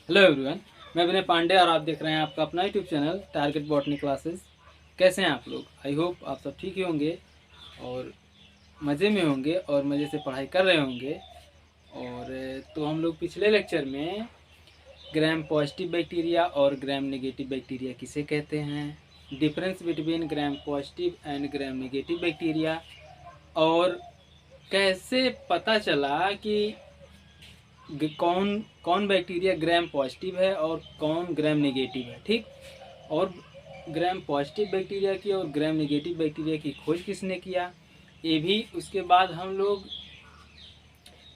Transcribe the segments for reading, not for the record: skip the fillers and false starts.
Hello everyone, मैं विनय पांडे और आप देख रहे हैं आपका अपना YouTube channel target botany classes. कैसे हैं आप लोग? आई होप आप सब ठीक ही होंगे और मज़े में होंगे और मज़े से पढ़ाई कर रहे होंगे। और तो हम लोग पिछले लेक्चर में ग्राम पॉजिटिव बैक्टीरिया और ग्राम नेगेटिव बैक्टीरिया किसे कहते हैं, difference between gram positive and gram negative bacteria, और कैसे पता चला कि कौन कौन बैक्टीरिया ग्राम पॉजिटिव है और कौन ग्राम नेगेटिव है। ठीक, और ग्राम पॉजिटिव बैक्टीरिया की और ग्राम नेगेटिव बैक्टीरिया की खोज किसने किया, ये भी। उसके बाद हम लोग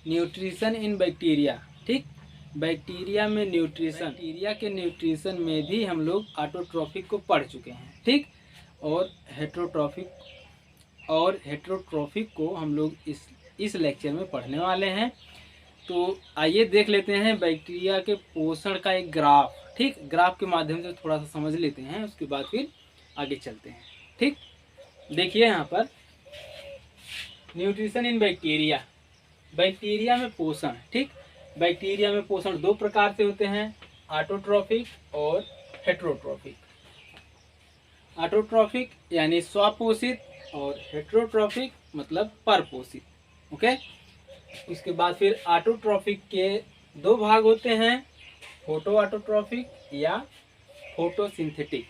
न्यूट्रिशन इन बैक्टीरिया, ठीक, बैक्टीरिया में न्यूट्रिशन, बैक्टीरिया के न्यूट्रिशन में भी हम लोग ऑटोट्रॉफिक को पढ़ चुके हैं। ठीक, और हेट्रोट्रॉफिक को हम लोग इस लेक्चर में पढ़ने वाले हैं। तो आइए देख लेते हैं बैक्टीरिया के पोषण का एक ग्राफ। ठीक, ग्राफ के माध्यम से थोड़ा सा समझ लेते हैं, उसके बाद फिर आगे चलते हैं। ठीक, देखिए यहाँ पर न्यूट्रिशन इन बैक्टीरिया, बैक्टीरिया में पोषण। ठीक, बैक्टीरिया में पोषण दो प्रकार से होते हैं, ऑटोट्रॉफिक और हेट्रोट्रॉफिक। ऑटोट्रॉफिक यानी स्वपोषित और हेट्रोट्रॉफिक मतलब परपोषित। ओके, उसके बाद फिर ऑटोट्रॉफिक के दो भाग होते हैं, फोटो ऑटोट्रॉफिक या फोटोसिंथेटिक।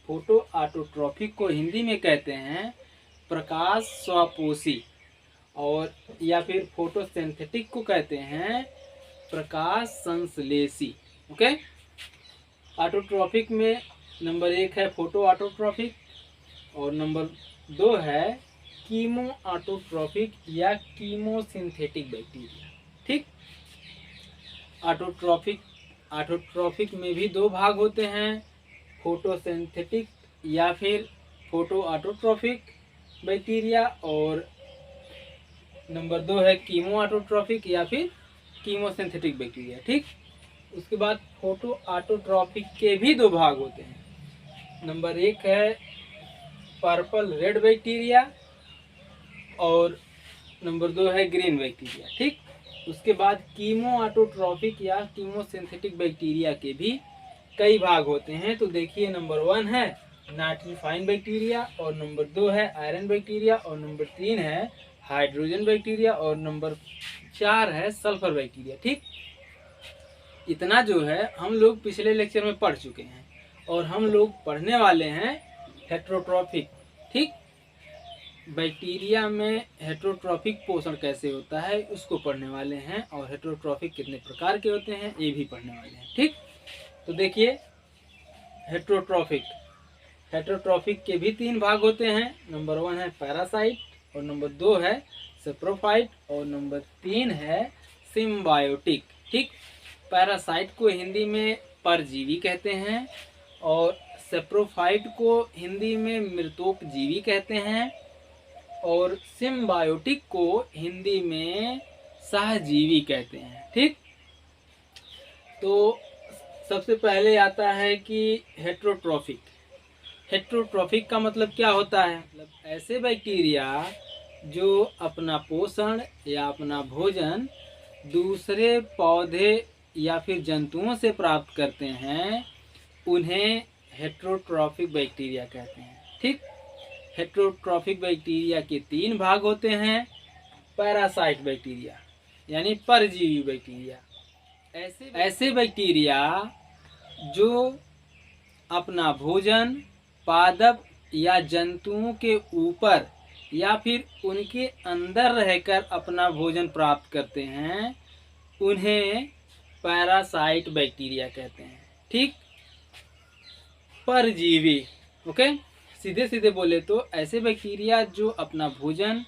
फोटो ऑटोट्रॉफिक को हिंदी में कहते हैं प्रकाश स्वपोषी, और या फिर फोटोसिंथेटिक को कहते हैं प्रकाश संश्लेषी। ओके, ऑटोट्रॉफिक में नंबर 1 है फोटो ऑटोट्रॉफिक और नंबर 2 है कीमो ऑटोट्रॉफिक या कीमोसिंथेटिक बैक्टीरिया। ठीक, ऑटोट्रॉफिक में भी दो भाग होते हैं, फोटोसिंथेटिक या फिर फोटो ऑटोट्रॉफिक बैक्टीरिया, और नंबर 2 है कीमो ऑटोट्रॉफिक या फिर कीमोसिंथेटिक बैक्टीरिया। ठीक, उसके बाद फोटो ऑटोट्रॉफिक के भी दो भाग होते हैं, नंबर 1 है पर्पल रेड बैक्टीरिया और नंबर 2 है ग्रीन बैक्टीरिया। ठीक, उसके बाद कीमो ऑटोट्रॉफिक या कीमोसिंथेटिक बैक्टीरिया के भी कई भाग होते हैं। तो देखिए, नंबर 1 है नाइट्रीफाइन बैक्टीरिया और नंबर 2 है आयरन बैक्टीरिया और नंबर 3 है हाइड्रोजन बैक्टीरिया और नंबर 4 है सल्फर बैक्टीरिया। ठीक, इतना जो है हम लोग पिछले लेक्चर में पढ़ चुके हैं और हम लोग पढ़ने वाले हैं हेट्रोट्रॉफिक। ठीक, बैक्टीरिया में हेट्रोट्रॉफिक पोषण कैसे होता है उसको पढ़ने वाले हैं, और हेट्रोट्रॉफिक कितने प्रकार के होते हैं ये भी पढ़ने वाले हैं। ठीक, तो देखिए हेट्रोट्रॉफिक के भी 3 भाग होते हैं, नंबर 1 है पैरासाइट और नंबर 2 है सेप्रोफाइट और नंबर 3 है सिम्बायोटिक। ठीक, पैरासाइट को हिंदी में परजीवी कहते हैं और सेप्रोफाइट को हिंदी में मृतोपजीवी कहते हैं और सिम्बायोटिक को हिंदी में सहजीवी कहते हैं। ठीक, तो सबसे पहले आता है कि हेट्रोट्रॉफिक। हेट्रोट्रॉफिक का मतलब क्या होता है? मतलब ऐसे बैक्टीरिया जो अपना पोषण या अपना भोजन दूसरे पौधे या फिर जंतुओं से प्राप्त करते हैं, उन्हें हेट्रोट्रॉफिक बैक्टीरिया कहते हैं। ठीक, हेट्रोट्रॉफिक बैक्टीरिया के 3 भाग होते हैं, पैरासाइट बैक्टीरिया यानी परजीवी बैक्टीरिया, ऐसे बैक्टीरिया जो अपना भोजन पादप या जंतुओं के ऊपर या फिर उनके अंदर रहकर अपना भोजन प्राप्त करते हैं, उन्हें पैरासाइट बैक्टीरिया कहते हैं। ठीक, परजीवी। ओके, सीधे सीधे बोले तो ऐसे बैक्टीरिया जो अपना भोजन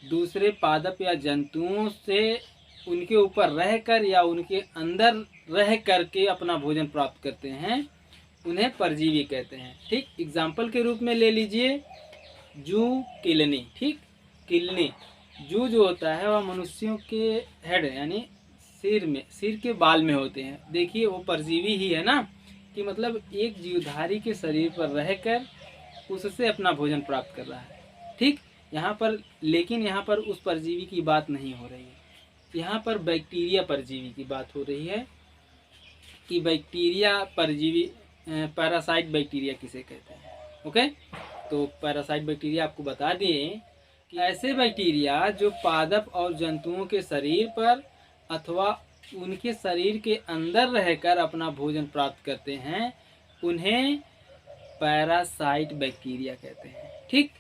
दूसरे पादप या जंतुओं से उनके ऊपर रहकर या उनके अंदर रह करके अपना भोजन प्राप्त करते हैं, उन्हें परजीवी कहते हैं। ठीक, एग्जाम्पल के रूप में ले लीजिए जू किलनी। ठीक, किलनी जू जो होता है वह मनुष्यों के हेड यानी सिर के बाल में होते हैं। देखिए, वो परजीवी ही है ना, कि मतलब एक जीवधारी के शरीर पर रहकर उससे अपना भोजन प्राप्त कर रहा है। ठीक, यहाँ पर लेकिन यहाँ पर उस परजीवी की बात नहीं हो रही है, यहाँ पर बैक्टीरिया परजीवी की बात हो रही है। कि बैक्टीरिया परजीवी पैरासाइट बैक्टीरिया किसे कहते हैं। ओके, तो पैरासाइट बैक्टीरिया आपको बता दिए कि ऐसे बैक्टीरिया जो पादप और जंतुओं के शरीर पर अथवा उनके शरीर के अंदर रहकर अपना भोजन प्राप्त करते हैं, उन्हें पैरासाइट बैक्टीरिया कहते हैं। ठीक,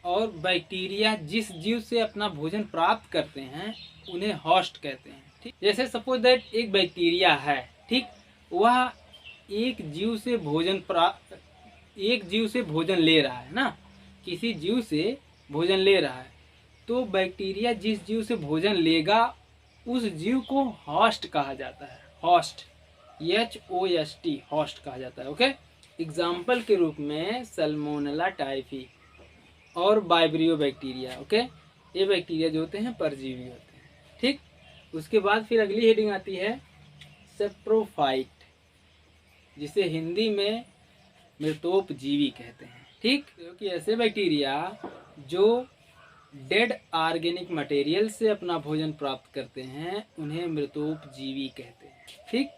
और बैक्टीरिया जिस जीव से अपना भोजन प्राप्त करते हैं उन्हें होस्ट कहते हैं। ठीक, जैसे सपोज दैट एक बैक्टीरिया है, ठीक, वह एक जीव से भोजन ले रहा है ना, किसी जीव से भोजन ले रहा है, तो बैक्टीरिया जिस जीव से भोजन लेगा उस जीव को होस्ट कहा जाता है। होस्ट, HOST, होस्ट कहा जाता है। ओके, एग्जाम्पल के रूप में सल्मोनेला टाइफी और वाइब्रियो बैक्टीरिया। ओके, ये बैक्टीरिया जो होते हैं परजीवी होते हैं। ठीक, उसके बाद फिर अगली हेडिंग आती है सेप्रोफाइट, जिसे हिंदी में मृतोपजीवी कहते हैं। ठीक, क्योंकि ऐसे बैक्टीरिया जो डेड ऑर्गेनिक मटेरियल से अपना भोजन प्राप्त करते हैं उन्हें मृतोपजीवी कहते हैं। ठीक,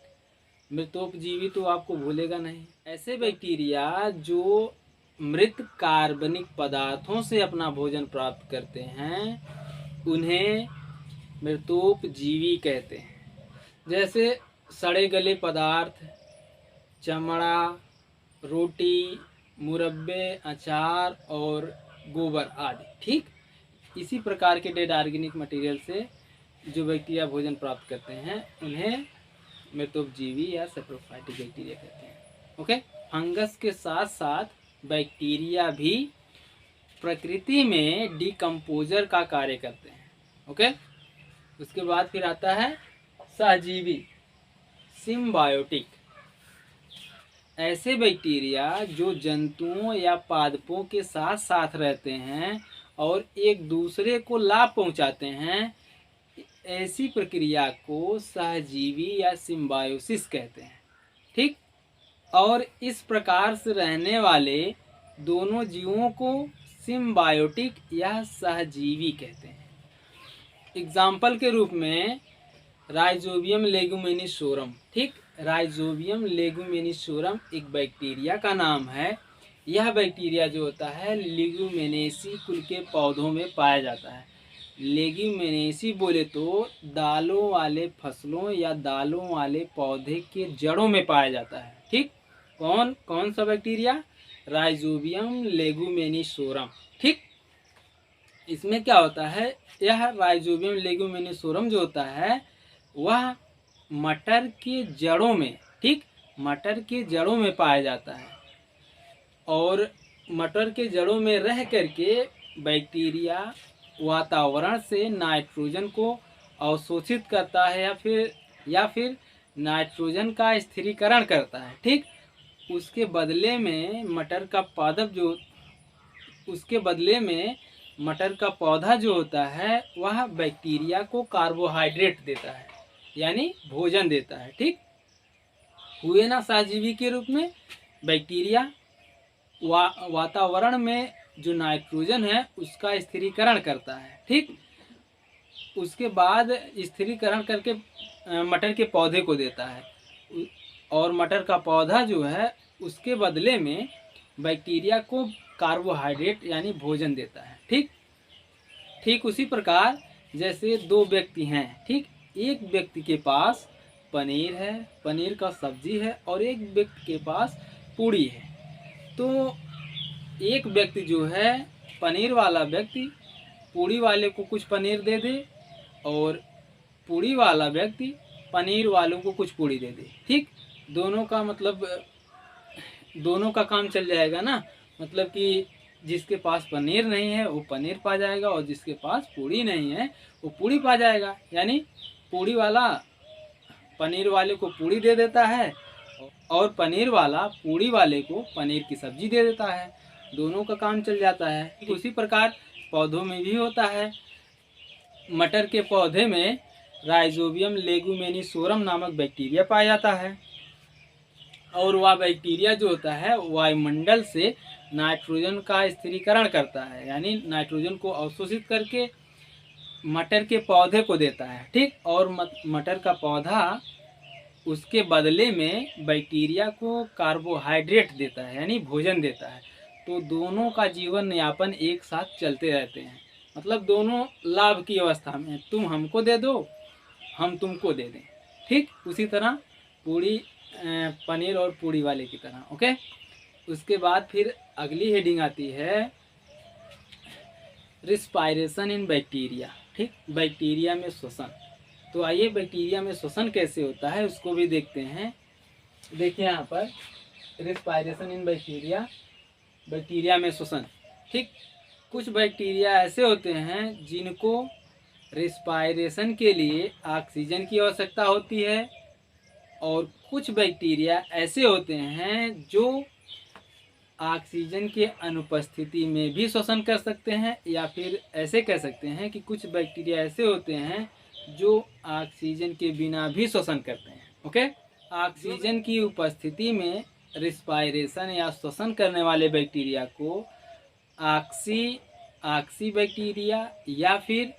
मृतोपजीवी तो आपको भूलेगा नहीं। ऐसे बैक्टीरिया जो मृत कार्बनिक पदार्थों से अपना भोजन प्राप्त करते हैं उन्हें मृतोपजीवी कहते हैं। जैसे सड़े गले पदार्थ, चमड़ा, रोटी, मुरब्बे, अचार और गोबर आदि। ठीक, इसी प्रकार के डेड ऑर्गेनिक मटेरियल से जो बैक्टीरिया भोजन प्राप्त करते हैं उन्हें मृतोपजीवी या सेप्रोफाइटिक बैक्टीरिया कहते हैं। ओके, फंगस के साथ साथ बैक्टीरिया भी प्रकृति में डिकम्पोजर का कार्य करते हैं। ओके, उसके बाद फिर आता है सहजीवी, सिम्बायोटिक। ऐसे बैक्टीरिया जो जंतुओं या पादपों के साथ साथ रहते हैं और एक दूसरे को लाभ पहुंचाते हैं, ऐसी प्रक्रिया को सहजीवी या सिम्बायोसिस कहते हैं। ठीक, और इस प्रकार से रहने वाले दोनों जीवों को सिम्बायोटिक या सहजीवी कहते हैं। एग्जाम्पल के रूप में राइजोबियम लेगुमिनिसोरम। ठीक, राइजोबियम लेगुमिनिसोरम एक बैक्टीरिया का नाम है। यह बैक्टीरिया जो होता है लेगुमिनेसी कुल के पौधों में पाया जाता है। लेगुमिनेसी बोले तो दालों वाले फसलों या दालों वाले पौधे के जड़ों में पाया जाता है। ठीक, कौन कौन सा बैक्टीरिया? राइजोबियम लेगुमिनिसोरम। ठीक, इसमें क्या होता है, यह राइजोबियम लेगुमिनिसोरम जो होता है वह मटर के जड़ों में, ठीक, मटर के जड़ों में पाया जाता है और मटर के जड़ों में रह करके बैक्टीरिया वातावरण से नाइट्रोजन को अवशोषित करता है या फिर नाइट्रोजन का स्थिरीकरण करता है। ठीक, उसके बदले में मटर का पौधा जो होता है वह बैक्टीरिया को कार्बोहाइड्रेट देता है, यानी भोजन देता है। ठीक, हुए ना सहजीवी के रूप में बैक्टीरिया वातावरण में जो नाइट्रोजन है उसका स्थिरीकरण करता है। ठीक, उसके बाद स्थिरीकरण करके मटर के पौधे को देता है और मटर का पौधा जो है उसके बदले में बैक्टीरिया को कार्बोहाइड्रेट यानी भोजन देता है। ठीक, ठीक उसी प्रकार जैसे दो व्यक्ति हैं, ठीक, एक व्यक्ति के पास पनीर है, पनीर का सब्जी है और एक व्यक्ति के पास पूड़ी है। तो एक व्यक्ति जो है पनीर वाला व्यक्ति पूड़ी वाले को कुछ पनीर दे दे और पूड़ी वाला व्यक्ति पनीर वालों को कुछ पूड़ी दे दे। ठीक, दोनों का काम चल जाएगा ना, मतलब कि जिसके पास पनीर नहीं है वो पनीर पा जाएगा और जिसके पास पूड़ी नहीं है वो पूड़ी पा जाएगा। यानी पूड़ी वाला पनीर वाले को पूड़ी दे देता है और पनीर वाला पूड़ी वाले को पनीर की सब्जी दे देता है, दोनों का काम चल जाता है। उसी प्रकार पौधों में भी होता है। मटर के पौधे में राइजोबियम लेगुमिनिसोरम नामक बैक्टीरिया पाया जाता है और वह बैक्टीरिया जो होता है वायुमंडल से नाइट्रोजन का स्थिरीकरण करता है, यानी नाइट्रोजन को अवशोषित करके मटर के पौधे को देता है। ठीक, और मटर का पौधा उसके बदले में बैक्टीरिया को कार्बोहाइड्रेट देता है, यानी भोजन देता है। तो दोनों का जीवन यापन एक साथ चलते रहते हैं, मतलब दोनों लाभ की अवस्था में, तुम हमको दे दो, हम तुमको दे दें। ठीक उसी तरह पूड़ी, पनीर और पूड़ी वाले की तरह। ओके, उसके बाद फिर अगली हेडिंग आती है रिस्पायरेशन इन बैक्टीरिया। ठीक, बैक्टीरिया में श्वसन। तो आइए बैक्टीरिया में श्वसन कैसे होता है उसको भी देखते हैं। देखिए यहाँ पर रिस्पायरेशन इन बैक्टीरिया, बैक्टीरिया में श्वसन। ठीक, कुछ बैक्टीरिया ऐसे होते हैं जिनको रिस्पायरेशन के लिए ऑक्सीजन की आवश्यकता होती है, और कुछ बैक्टीरिया ऐसे होते हैं जो ऑक्सीजन के अनुपस्थिति में भी श्वसन कर सकते हैं, या फिर ऐसे कह सकते हैं कि कुछ बैक्टीरिया ऐसे होते हैं जो ऑक्सीजन के बिना भी श्वसन करते हैं। ओके, ऑक्सीजन की उपस्थिति में रिस्पायरेशन या श्वसन करने वाले बैक्टीरिया को ऑक्सी बैक्टीरिया या फिर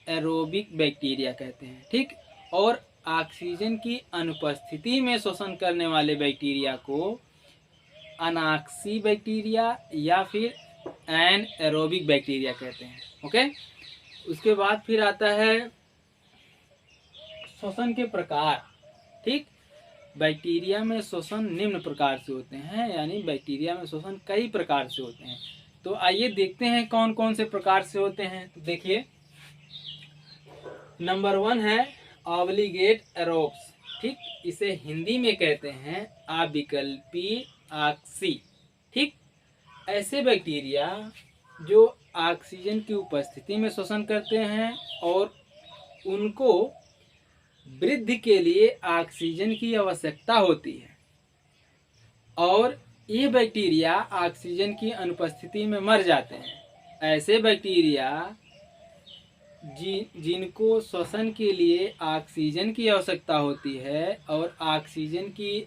एरोबिक बैक्टीरिया कहते हैं। ठीक, और ऑक्सीजन की अनुपस्थिति में श्वसन करने वाले बैक्टीरिया को अनॉक्सी बैक्टीरिया या फिर एन एरोबिक बैक्टीरिया कहते हैं। ओके, उसके बाद फिर आता है श्वसन के प्रकार। ठीक, बैक्टीरिया में श्वसन निम्न प्रकार से होते हैं, यानी बैक्टीरिया में श्वसन कई प्रकार से होते हैं। तो आइए देखते हैं कौन कौन से प्रकार से होते हैं। तो देखिए, नंबर 1 है ऑब्लिगेट एरोब्स। ठीक, इसे हिंदी में कहते हैं अविकल्पी ऑक्सी। ठीक, ऐसे बैक्टीरिया जो ऑक्सीजन की उपस्थिति में श्वसन करते हैं और उनको वृद्धि के लिए ऑक्सीजन की आवश्यकता होती है, और ये बैक्टीरिया ऑक्सीजन की अनुपस्थिति में मर जाते हैं। ऐसे बैक्टीरिया जिनको श्वसन के लिए ऑक्सीजन की आवश्यकता होती है और ऑक्सीजन की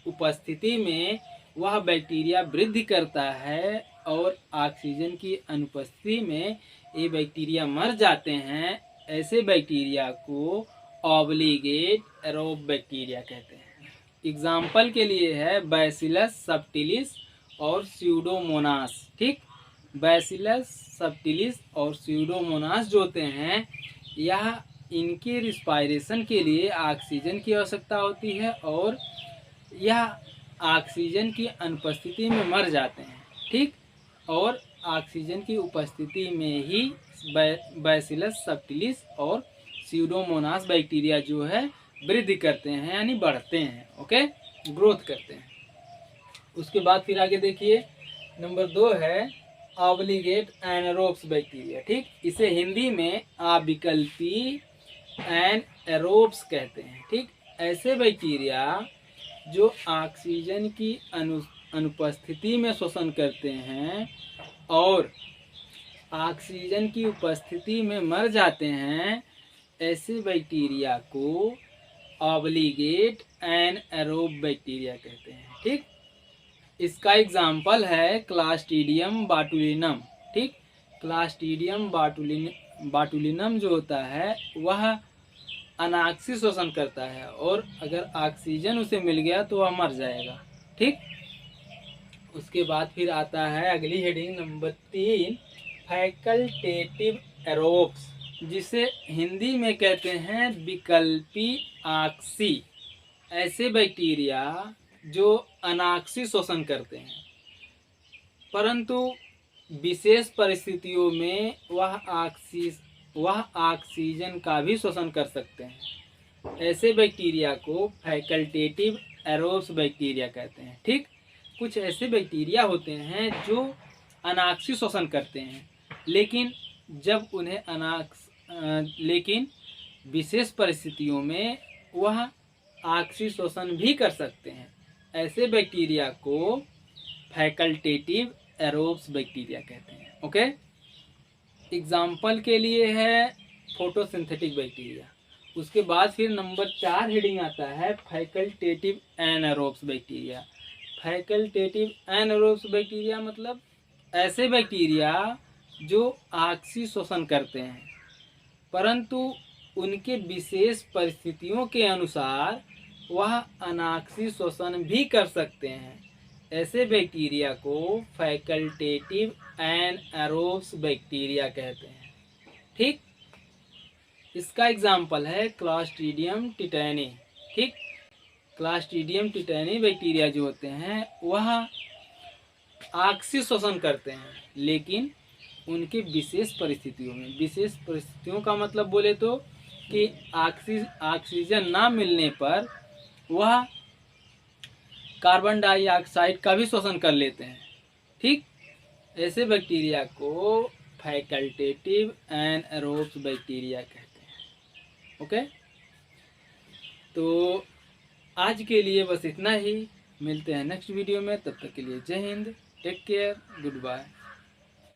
उपस्थिति में वह बैक्टीरिया वृद्धि करता है, और ऑक्सीजन की अनुपस्थिति में ये बैक्टीरिया मर जाते हैं, ऐसे बैक्टीरिया को ऑब्लिगेट एरोब बैक्टीरिया कहते हैं। एग्जाम्पल के लिए है बैसिलस सबटिलिस और स्यूडोमोनास। ठीक, बैसिलस सबटिलिस और स्यूडोमोनास जो होते हैं, यह इनके रिस्पायरेशन के लिए ऑक्सीजन की आवश्यकता होती है, और यह ऑक्सीजन की अनुपस्थिति में मर जाते हैं। ठीक, और ऑक्सीजन की उपस्थिति में ही बैसिलस सबटिलिस और स्यूडोमोनास बैक्टीरिया जो है वृद्धि करते हैं, यानी बढ़ते हैं। ओके, ग्रोथ करते हैं। उसके बाद फिर आगे देखिए, नंबर 2 है ऑब्लिगेट एनारोब्स बैक्टीरिया। ठीक, इसे हिंदी में अविकल्पी एनारोब्स कहते हैं। ठीक, ऐसे बैक्टीरिया जो ऑक्सीजन की अनुपस्थिति में श्वसन करते हैं और ऑक्सीजन की उपस्थिति में मर जाते हैं, ऐसे बैक्टीरिया को ऑब्लिगेट एनारोब बैक्टीरिया कहते हैं। ठीक, इसका एग्जाम्पल है क्लास्ट्रीडियम बाटुलिनम। ठीक, क्लास्ट्रीडियम बाटुलिनम जो होता है वह अनाक्सी श्वसन करता है, और अगर ऑक्सीजन उसे मिल गया तो वह मर जाएगा। ठीक, उसके बाद फिर आता है अगली हेडिंग नंबर 3 फैकल्टेटिव एरोब्स, जिसे हिंदी में कहते हैं विकल्पी ऑक्सी। ऐसे बैक्टीरिया जो अनाक्सी श्वसन करते हैं, परंतु विशेष परिस्थितियों में वह ऑक्सीजन का भी श्वसन कर सकते हैं। ऐसे बैक्टीरिया को फैकल्टेटिव एरोब्स बैक्टीरिया कहते हैं। ठीक, कुछ ऐसे बैक्टीरिया होते हैं जो अनाक्सी श्वसन करते हैं, लेकिन लेकिन विशेष परिस्थितियों में वह ऑक्सी श्वसन भी कर सकते हैं। ऐसे बैक्टीरिया को फैकल्टेटिव एरोब्स बैक्टीरिया कहते हैं। ओके, एग्जाम्पल के लिए है फोटोसिंथेटिक बैक्टीरिया। उसके बाद फिर नंबर 4 हेडिंग आता है facultative anaerobes bacteria. Facultative anaerobes bacteria मतलब ऐसे बैक्टीरिया जो ऑक्सी श्वसन करते हैं, परंतु उनके विशेष परिस्थितियों के अनुसार वह अनाक्सी श्वसन भी कर सकते हैं। ऐसे बैक्टीरिया को फैकल्टेटिव एनएरोब्स बैक्टीरिया कहते हैं। ठीक, इसका एग्जाम्पल है क्लॉस्ट्रीडियम टिटैनी। ठीक, क्लॉस्ट्रीडियम टिटैनी बैक्टीरिया जो होते हैं वह ऑक्सी श्वसन करते हैं, लेकिन उनके विशेष परिस्थितियों में। विशेष परिस्थितियों का मतलब बोले तो कि ऑक्सीजन ना मिलने पर वह कार्बन डाइऑक्साइड का भी शोषण कर लेते हैं। ठीक, ऐसे बैक्टीरिया को फैकल्टेटिव एनएरोब्स बैक्टीरिया कहते हैं। ओके, तो आज के लिए बस इतना ही। मिलते हैं नेक्स्ट वीडियो में, तब तक के लिए Jai Hind, take care, good bye.